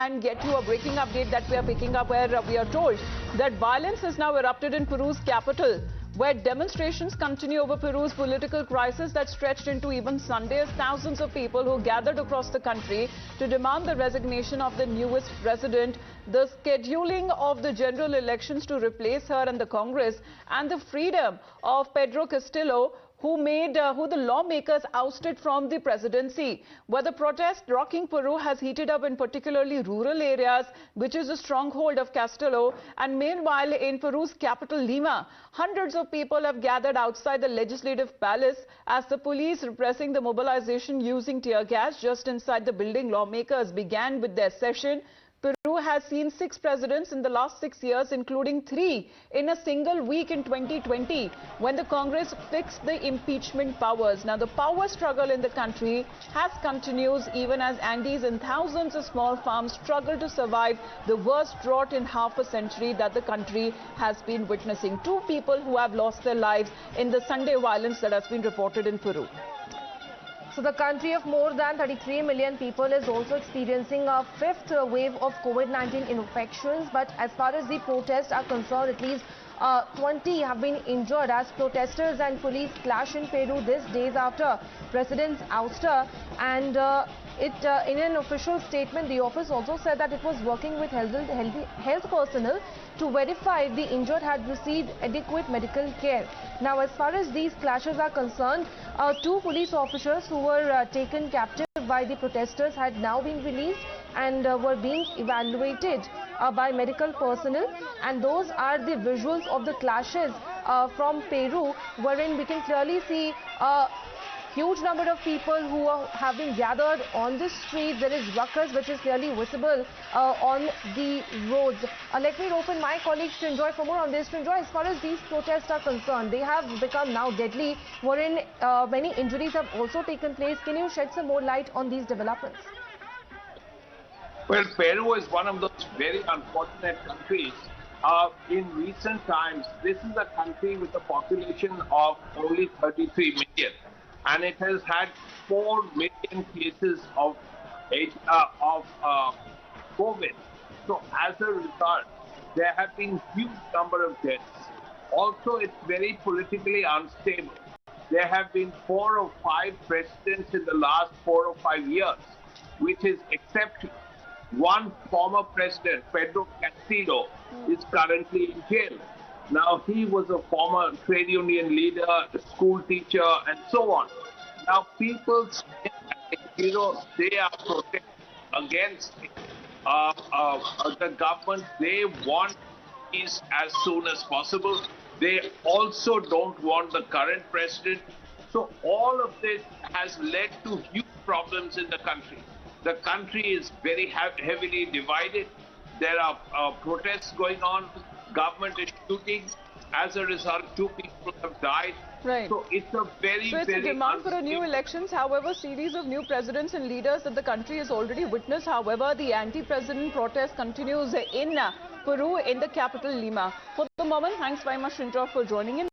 and get you a breaking update that we are picking up, where we are told that violence has now erupted in Peru's capital, where demonstrations continue over Peru's political crisis that stretched into even Sunday, as thousands of people who gathered across the country to demand the resignation of the newest president, the scheduling of the general elections to replace her and the Congress, and the freedom of Pedro Castillo, who the lawmakers ousted from the presidency. Where the protest rocking Peru has heated up in particularly rural areas, which is a stronghold of Castillo. And meanwhile, in Peru's capital, Lima, hundreds of people have gathered outside the legislative palace as the police repressing the mobilization using tear gas just inside the building. Lawmakers began with their session. Peru has seen 6 presidents in the last 6 years, including 3 in a single week in 2020, when the Congress fixed the impeachment powers. Now, the power struggle in the country continues even as Andes and thousands of small farms struggle to survive the worst drought in half a century that the country has been witnessing. 2 people who have lost their lives in the Sunday violence that has been reported in Peru. So the country of more than 33 million people is also experiencing a 5th wave of COVID-19 infections. But as far as the protests are concerned, at least 20 have been injured as protesters and police clash in Peru this days after President's ouster. And in an official statement, the office also said that it was working with health personnel to verify the injured had received adequate medical care. Now, as far as these clashes are concerned, 2 police officers who were taken captive by the protesters had now been released and were being evaluated by medical personnel. And those are the visuals of the clashes from Peru, wherein we can clearly see huge number of people who have been gathered on the street. There is ruckus which is clearly visible on the roads. Let me open my colleagues to enjoy for more on this. To enjoy, as far as these protests are concerned, they have become now deadly, wherein many injuries have also taken place. Can you shed some more light on these developments? Well, Peru is one of those very unfortunate countries. In recent times, this is a country with a population of only 33 million. And it has had 4 million cases of COVID. So as a result, there have been huge number of deaths. Also, it's very politically unstable. There have been 4 or 5 presidents in the last 4 or 5 years, which is exceptional. One former president, Pedro Castillo, is currently in jail. Now, he was a former trade union leader, a school teacher, and so on. Now, people, they are protesting against the government. They want peace as soon as possible. They also don't want the current president. So all of this has led to huge problems in the country. The country is very heavily divided. There are protests going on. Government is shooting. As a result, 2 people have died. Right. So it's a very demand for a new elections. However, series of new presidents and leaders that the country has already witnessed. However, the anti-president protest continues in Peru, in the capital Lima. For the moment, thanks very much, Indra, for joining in.